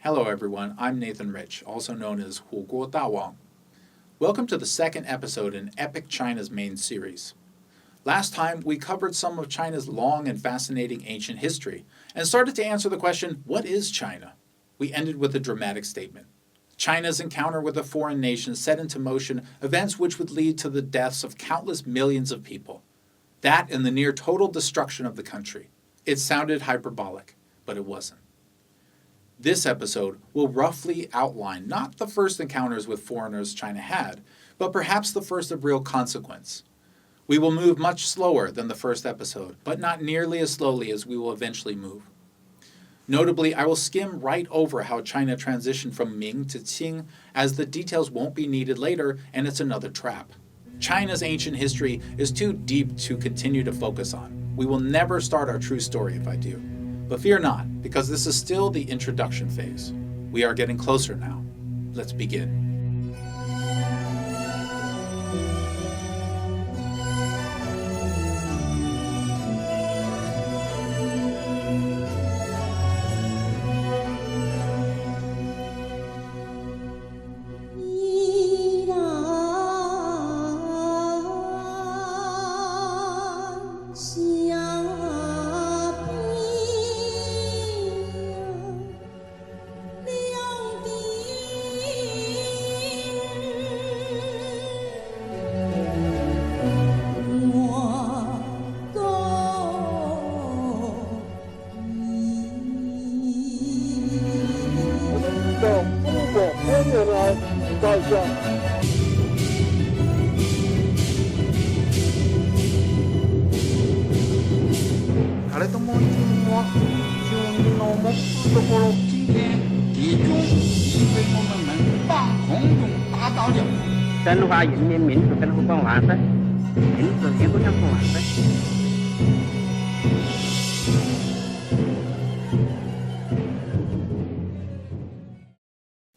Hello everyone, I'm Nathan Rich, also known as 火锅大王. Welcome to the second episode in Epic China's main series. Last time, we covered some of China's long and fascinating ancient history, and started to answer the question, what is China? We ended with a dramatic statement. China's encounter with a foreign nation set into motion events which would lead to the deaths of countless millions of people. That and the near total destruction of the country. It sounded hyperbolic, but it wasn't. This episode will roughly outline not the first encounters with foreigners China had, but perhaps the first of real consequence. We will move much slower than the first episode, but not nearly as slowly as we will eventually move. Notably, I will skim right over how China transitioned from Ming to Qing, as the details won't be needed later and it's another trap. China's ancient history is too deep to continue to focus on. We will never start our true story if I do. But fear not, because this is still the introduction phase. We are getting closer now. Let's begin.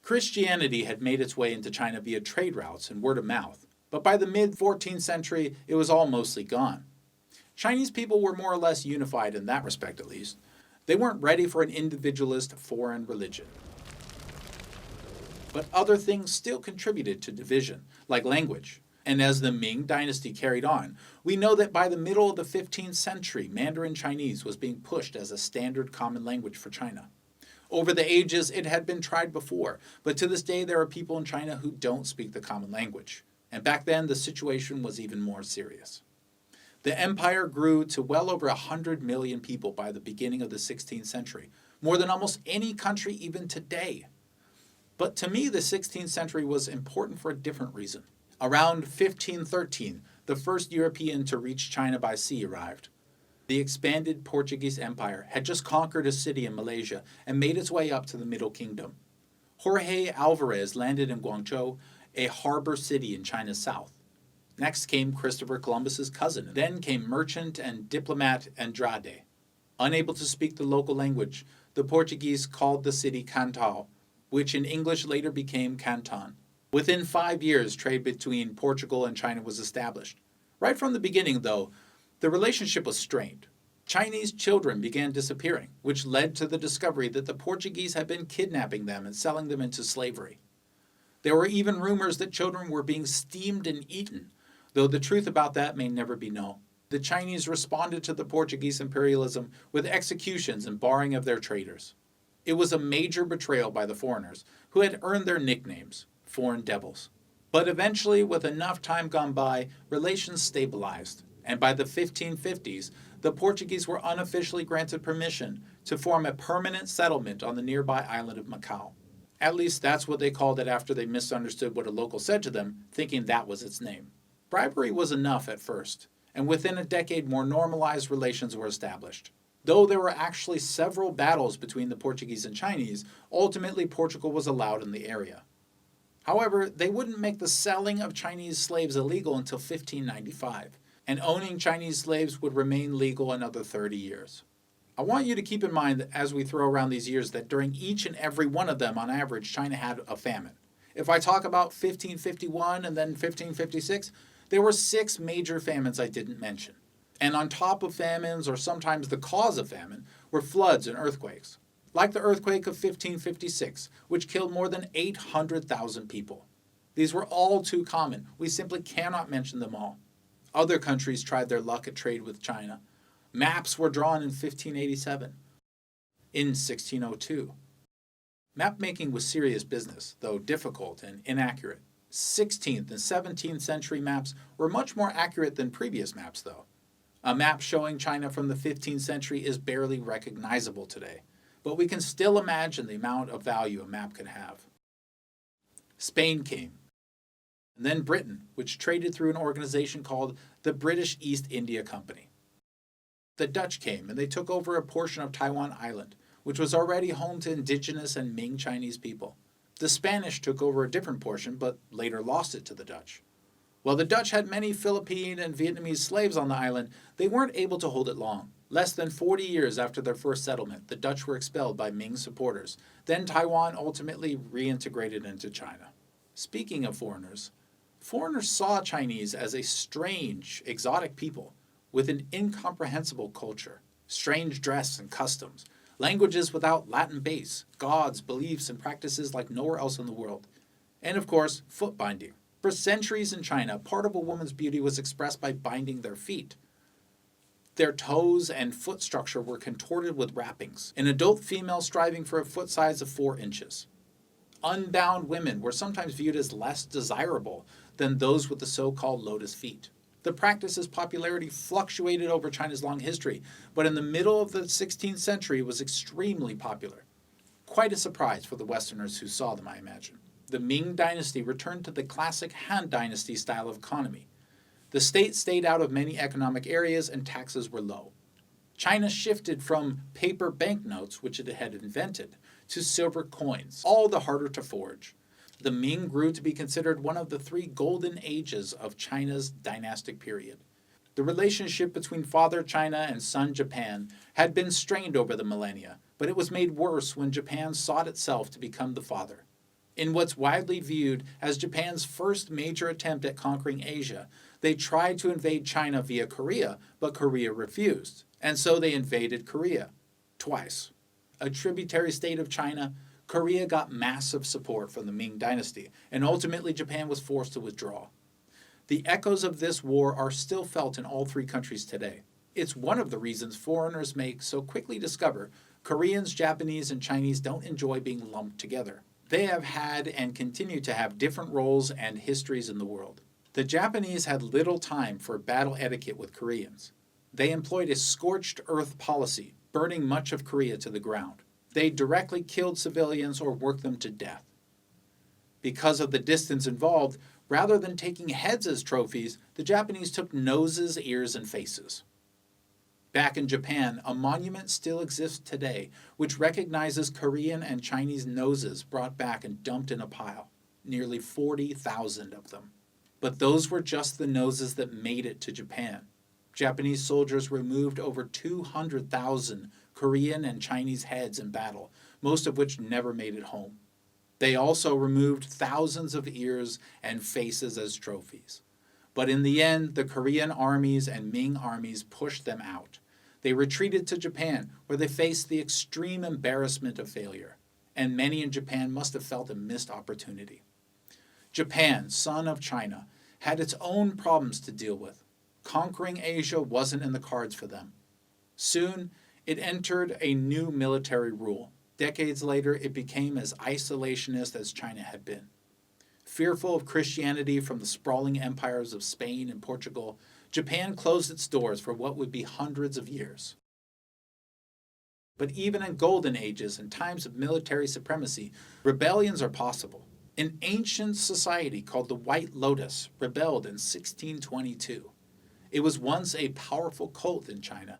Christianity had made its way into China via trade routes and word of mouth, but by the mid-14th century, it was all mostly gone. Chinese people were more or less unified in that respect at least. They weren't ready for an individualist foreign religion. But other things still contributed to division, like language. And as the Ming dynasty carried on, we know that by the middle of the 15th century, Mandarin Chinese was being pushed as a standard common language for China. Over the ages, it had been tried before, but to this day there are people in China who don't speak the common language. And back then, the situation was even more serious. The empire grew to well over 100 million people by the beginning of the 16th century, more than almost any country even today. But to me, the 16th century was important for a different reason. Around 1513, the first European to reach China by sea arrived. The expanded Portuguese Empire had just conquered a city in Malaysia and made its way up to the Middle Kingdom. Jorge Alvarez landed in Guangzhou, a harbor city in China's south. Next came Christopher Columbus's cousin. Then came merchant and diplomat Andrade. Unable to speak the local language, the Portuguese called the city Cantao, which in English later became Canton. Within 5 years, trade between Portugal and China was established. Right from the beginning, though, the relationship was strained. Chinese children began disappearing, which led to the discovery that the Portuguese had been kidnapping them and selling them into slavery. There were even rumors that children were being steamed and eaten, though the truth about that may never be known. The Chinese responded to the Portuguese imperialism with executions and barring of their traders. It was a major betrayal by the foreigners, who had earned their nicknames, foreign devils. But eventually, with enough time gone by, relations stabilized. And by the 1550s, the Portuguese were unofficially granted permission to form a permanent settlement on the nearby island of Macau. At least that's what they called it after they misunderstood what a local said to them, thinking that was its name. Bribery was enough at first, and within a decade more normalized relations were established. Though there were actually several battles between the Portuguese and Chinese, ultimately Portugal was allowed in the area. However, they wouldn't make the selling of Chinese slaves illegal until 1595. And owning Chinese slaves would remain legal another 30 years. I want you to keep in mind that as we throw around these years that during each and every one of them, on average, China had a famine. If I talk about 1551 and then 1556, there were 6 major famines I didn't mention. And on top of famines, or sometimes the cause of famine, were floods and earthquakes. like the earthquake of 1556, which killed more than 800,000 people. These were all too common. We simply cannot mention them all. Other countries tried their luck at trade with China. Maps were drawn in 1587, in 1602. Map-making was serious business, though difficult and inaccurate. 16th and 17th century maps were much more accurate than previous maps, though. A map showing China from the 15th century is barely recognizable today, but we can still imagine the amount of value a map could have. Spain came, and then Britain, which traded through an organization called the British East India Company. The Dutch came, and they took over a portion of Taiwan Island, which was already home to indigenous and Ming Chinese people. The Spanish took over a different portion, but later lost it to the Dutch. While the Dutch had many Philippine and Vietnamese slaves on the island, they weren't able to hold it long. Less than 40 years after their first settlement, the Dutch were expelled by Ming supporters. Then Taiwan ultimately reintegrated into China. Speaking of foreigners saw Chinese as a strange, exotic people with an incomprehensible culture, strange dress and customs, languages without Latin base, gods, beliefs, and practices like nowhere else in the world. And of course, footbinding. For centuries in China, part of a woman's beauty was expressed by binding their feet. Their toes and foot structure were contorted with wrappings, an adult female striving for a foot size of 4 inches. Unbound women were sometimes viewed as less desirable than those with the so-called lotus feet. The practice's popularity fluctuated over China's long history, but in the middle of the 16th century it was extremely popular. Quite a surprise for the Westerners who saw them, I imagine. The Ming dynasty returned to the classic Han dynasty style of economy. The state stayed out of many economic areas and taxes were low. China shifted from paper banknotes, which it had invented, to silver coins, all the harder to forge. The Ming grew to be considered one of the 3 golden ages of China's dynastic period. The relationship between Father China and Son Japan had been strained over the millennia, but it was made worse when Japan sought itself to become the father. In what's widely viewed as Japan's first major attempt at conquering Asia, they tried to invade China via Korea, but Korea refused, and so they invaded Korea twice. A tributary state of China, Korea got massive support from the Ming dynasty, and ultimately Japan was forced to withdraw. The echoes of this war are still felt in all 3 countries today. It's one of the reasons foreigners may so quickly discover Koreans, Japanese, and Chinese don't enjoy being lumped together. They have had and continue to have different roles and histories in the world. The Japanese had little time for battle etiquette with Koreans. They employed a scorched earth policy, burning much of Korea to the ground. They directly killed civilians or worked them to death. Because of the distance involved, rather than taking heads as trophies, the Japanese took noses, ears, and faces. Back in Japan, a monument still exists today which recognizes Korean and Chinese noses brought back and dumped in a pile, nearly 40,000 of them. But those were just the noses that made it to Japan. Japanese soldiers removed over 200,000 Korean and Chinese heads in battle, most of which never made it home. They also removed thousands of ears and faces as trophies. But in the end, the Korean armies and Ming armies pushed them out. They retreated to Japan, where they faced the extreme embarrassment of failure, and many in Japan must have felt a missed opportunity. Japan, son of China, had its own problems to deal with. Conquering Asia wasn't in the cards for them. Soon, it entered a new military rule. Decades later, it became as isolationist as China had been. Fearful of Christianity from the sprawling empires of Spain and Portugal, Japan closed its doors for what would be hundreds of years. But even in golden ages and times of military supremacy, rebellions are possible. An ancient society called the White Lotus rebelled in 1622. It was once a powerful cult in China.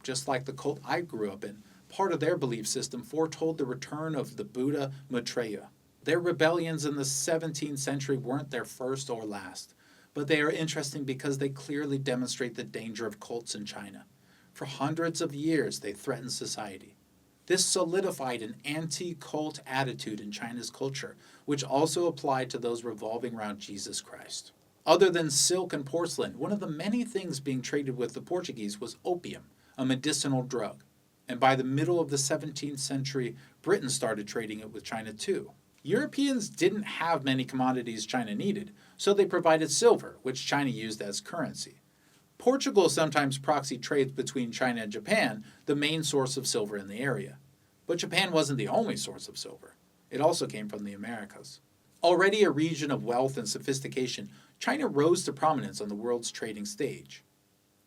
Just like the cult I grew up in, part of their belief system foretold the return of the Buddha Maitreya. Their rebellions in the 17th century weren't their first or last, but they are interesting because they clearly demonstrate the danger of cults in China. For hundreds of years, they threatened society. This solidified an anti-cult attitude in China's culture, which also applied to those revolving around Jesus Christ. Other than silk and porcelain, one of the many things being traded with the Portuguese was opium, a medicinal drug. And by the middle of the 17th century, Britain started trading it with China too. Europeans didn't have many commodities China needed, so they provided silver, which China used as currency. Portugal sometimes proxied trades between China and Japan, the main source of silver in the area. But Japan wasn't the only source of silver. It also came from the Americas. Already a region of wealth and sophistication, China rose to prominence on the world's trading stage.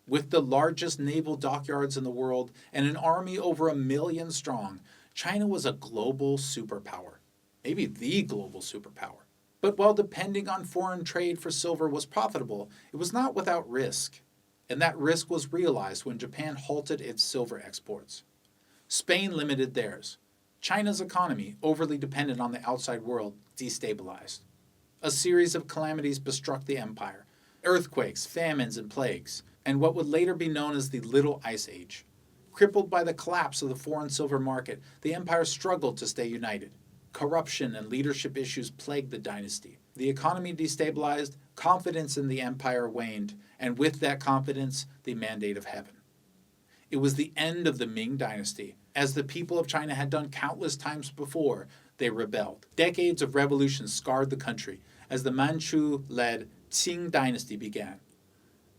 With the largest naval dockyards in the world and an army over 1 million strong, China was a global superpower. Maybe the global superpower. But while depending on foreign trade for silver was profitable, it was not without risk. And that risk was realized when Japan halted its silver exports. Spain limited theirs. China's economy, overly dependent on the outside world, destabilized. A series of calamities bestruck the empire: earthquakes, famines, and plagues, and what would later be known as the Little Ice Age. Crippled by the collapse of the foreign silver market, the empire struggled to stay united. Corruption and leadership issues plagued the dynasty. The economy destabilized, confidence in the empire waned, and with that confidence, the mandate of heaven. It was the end of the Ming dynasty. As the people of China had done countless times before, they rebelled. Decades of revolution scarred the country as the Manchu-led Qing dynasty began.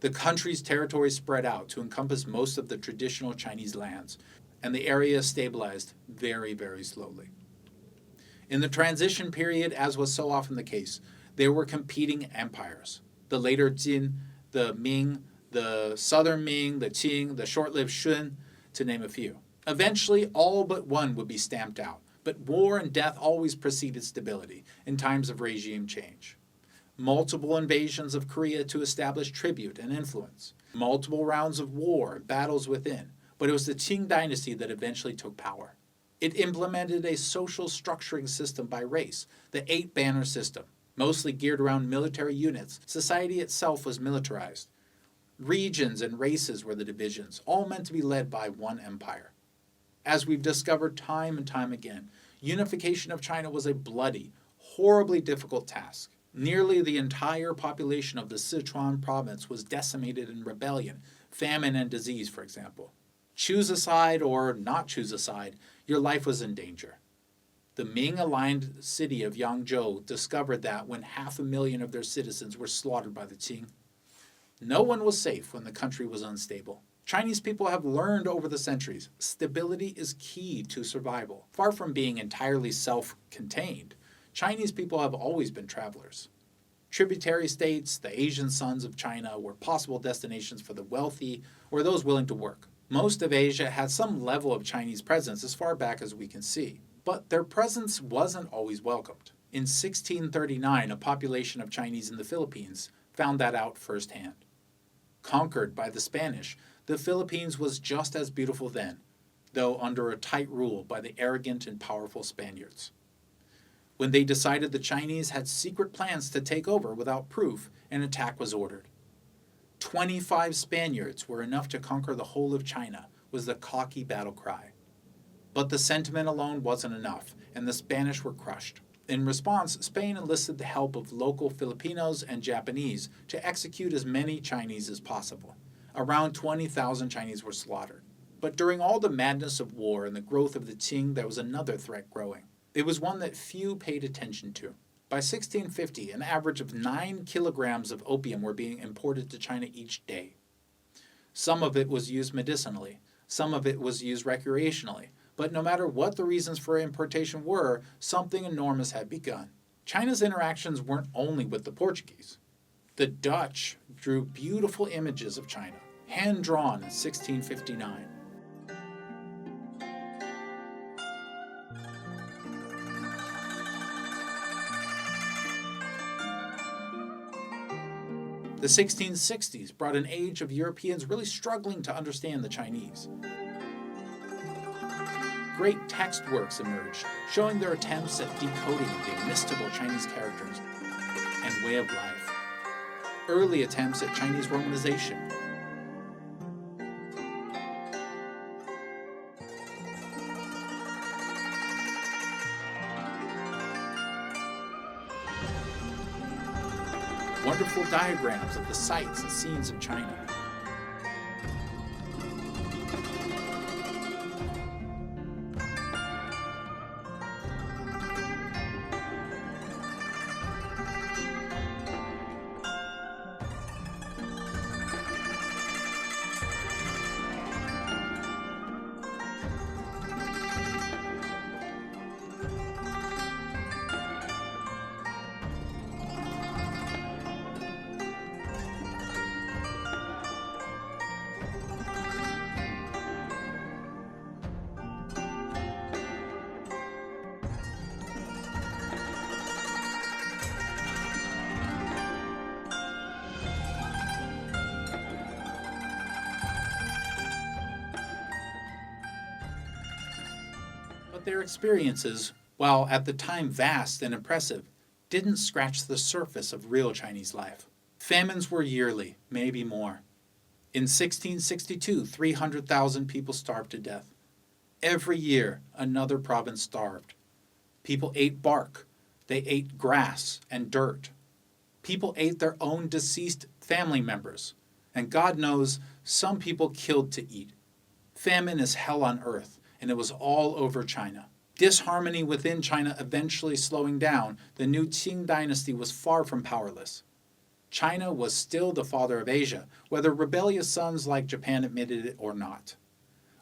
The country's territory spread out to encompass most of the traditional Chinese lands, and the area stabilized very, very slowly. In the transition period, as was so often the case, there were competing empires. The later Jin, the Ming, the southern Ming, the Qing, the short-lived Shun, to name a few. Eventually, all but one would be stamped out, but war and death always preceded stability in times of regime change. Multiple invasions of Korea to establish tribute and influence. Multiple rounds of war and battles within, but it was the Qing dynasty that eventually took power. It implemented a social structuring system by race, the 8-banner system. Mostly geared around military units, society itself was militarized. Regions and races were the divisions, all meant to be led by one empire. As we've discovered time and time again, unification of China was a bloody, horribly difficult task. Nearly the entire population of the Sichuan province was decimated in rebellion, famine, and disease, for example. Choose a side or not choose a side, your life was in danger. The Ming-aligned city of Yangzhou discovered that when 500,000 of their citizens were slaughtered by the Qing. No one was safe when the country was unstable. Chinese people have learned over the centuries, stability is key to survival. Far from being entirely self-contained, Chinese people have always been travelers. Tributary states, the Asian sons of China, were possible destinations for the wealthy or those willing to work. Most of Asia had some level of Chinese presence as far back as we can see. But their presence wasn't always welcomed. In 1639, a population of Chinese in the Philippines found that out firsthand. Conquered by the Spanish, the Philippines was just as beautiful then, though under a tight rule by the arrogant and powerful Spaniards. When they decided the Chinese had secret plans to take over without proof, an attack was ordered. 25 Spaniards were enough to conquer the whole of China, was the cocky battle cry. But the sentiment alone wasn't enough, and the Spanish were crushed. In response, Spain enlisted the help of local Filipinos and Japanese to execute as many Chinese as possible. Around 20,000 Chinese were slaughtered. But during all the madness of war and the growth of the Qing, there was another threat growing. It was one that few paid attention to. By 1650, an average of 9 kilograms of opium were being imported to China each day. Some of it was used medicinally, some of it was used recreationally, but no matter what the reasons for importation were, something enormous had begun. China's interactions weren't only with the Portuguese. The Dutch drew beautiful images of China, hand-drawn in 1659. The 1660s brought an age of Europeans really struggling to understand the Chinese. Great text works emerged, showing their attempts at decoding the mystical Chinese characters and way of life. Early attempts at Chinese romanization. Wonderful diagrams of the sights and scenes of China. their experiences, while at the time vast and impressive, didn't scratch the surface of real Chinese life. Famines were yearly, maybe more. In 1662, 300,000 people starved to death. Every year, another province starved. People ate bark. They ate grass and dirt. People ate their own deceased family members. And God knows, some people killed to eat. Famine is hell on earth, and it was all over China. Disharmony within China eventually slowing down, the new Qing dynasty was far from powerless. China was still the father of Asia, whether rebellious sons like Japan admitted it or not.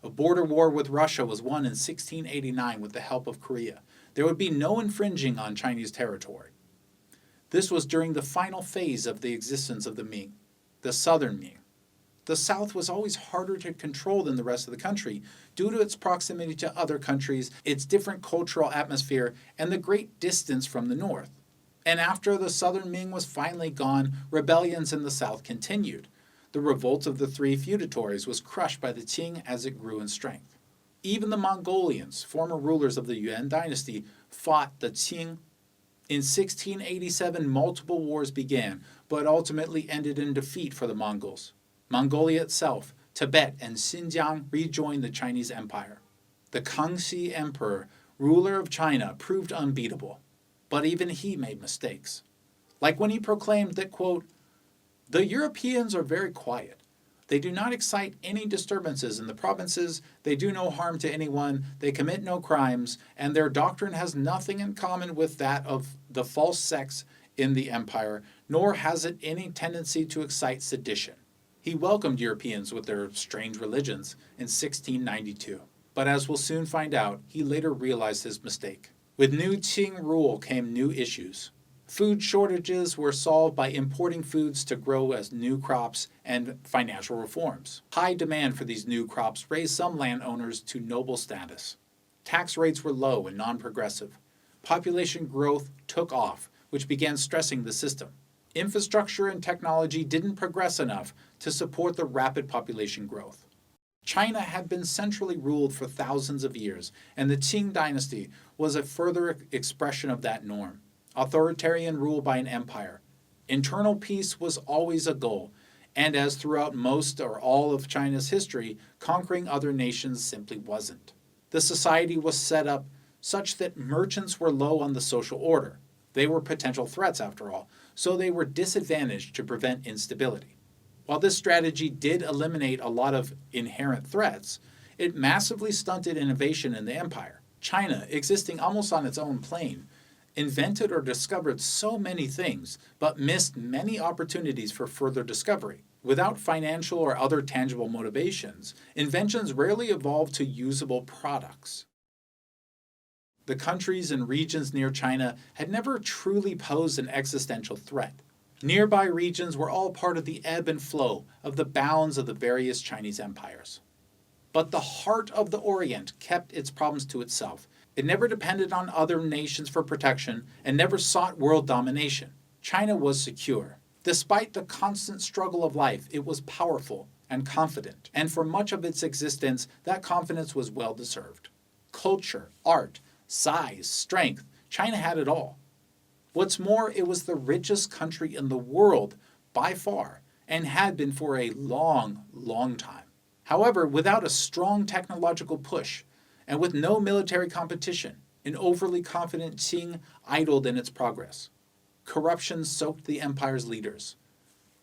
A border war with Russia was won in 1689 with the help of Korea. There would be no infringing on Chinese territory. This was during the final phase of the existence of the Ming, the Southern Ming. The South was always harder to control than the rest of the country due to its proximity to other countries, its different cultural atmosphere, and the great distance from the North. And after the Southern Ming was finally gone, rebellions in the South continued. The revolt of the three feudatories was crushed by the Qing as it grew in strength. Even the Mongolians, former rulers of the Yuan dynasty, fought the Qing. In 1687, multiple wars began, but ultimately ended in defeat for the Mongols. Mongolia itself, Tibet, and Xinjiang rejoined the Chinese Empire. The Consi emperor, ruler of China, proved unbeatable. But even he made mistakes. Like when he proclaimed that, quote, "The Europeans are very quiet. They do not excite any disturbances in the provinces, they do no harm to anyone, they commit no crimes, and their doctrine has nothing in common with that of the false sects in the empire, nor has it any tendency to excite sedition." He welcomed Europeans with their strange religions in 1692. But as we'll soon find out, he later realized his mistake. With new Qing rule came new issues. Food shortages were solved by importing foods to grow as new crops and financial reforms. High demand for these new crops raised some landowners to noble status. Tax rates were low and non-progressive. Population growth took off, which began stressing the system. Infrastructure and technology didn't progress enough to support the rapid population growth. China had been centrally ruled for thousands of years, and the Qing dynasty was a further expression of that norm. Authoritarian rule by an empire. Internal peace was always a goal, and as throughout most or all of China's history, conquering other nations simply wasn't. The society was set up such that merchants were low on the social order. They were potential threats, after all, so they were disadvantaged to prevent instability. While this strategy did eliminate a lot of inherent threats, it massively stunted innovation in the empire. China, existing almost on its own plane, invented or discovered so many things, but missed many opportunities for further discovery. Without financial or other tangible motivations, inventions rarely evolved to usable products. The countries and regions near China had never truly posed an existential threat. Nearby regions were all part of the ebb and flow of the bounds of the various Chinese empires. But the heart of the Orient kept its problems to itself. It never depended on other nations for protection and never sought world domination. China was secure. Despite the constant struggle of life, it was powerful and confident, and for much of its existence, that confidence was well deserved. Culture, art, size, strength, China had it all. What's more, it was the richest country in the world by far, and had been for a long, long time. However, without a strong technological push, and with no military competition, an overly confident Qing idled in its progress. Corruption soaked the empire's leaders.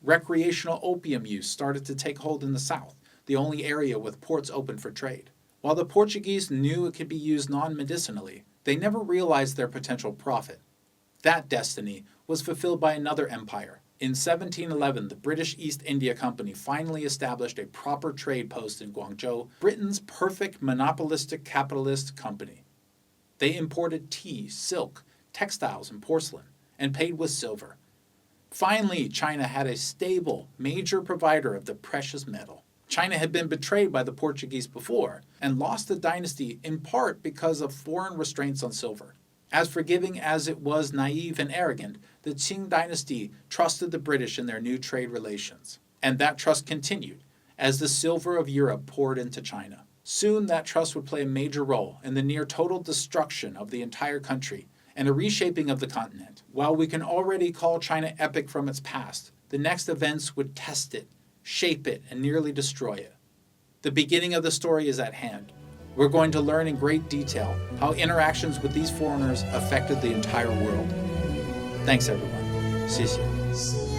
Recreational opium use started to take hold in the south, the only area with ports open for trade. While the Portuguese knew it could be used non-medicinally, they never realized their potential profit. That destiny was fulfilled by another empire. In 1711, the British East India Company finally established a proper trade post in Guangzhou, Britain's perfect monopolistic capitalist company. They imported tea, silk, textiles, and porcelain, and paid with silver. Finally, China had a stable, major provider of the precious metal. China had been betrayed by the Portuguese before, and lost the dynasty in part because of foreign restraints on silver. As forgiving as it was naive and arrogant, the Qing dynasty trusted the British in their new trade relations. And that trust continued as the silver of Europe poured into China. Soon that trust would play a major role in the near total destruction of the entire country and a reshaping of the continent. While we can already call China epic from its past, the next events would test it, shape it, and nearly destroy it. The beginning of the story is at hand. We're going to learn in great detail how interactions with these foreigners affected the entire world. Thanks, everyone. 谢谢.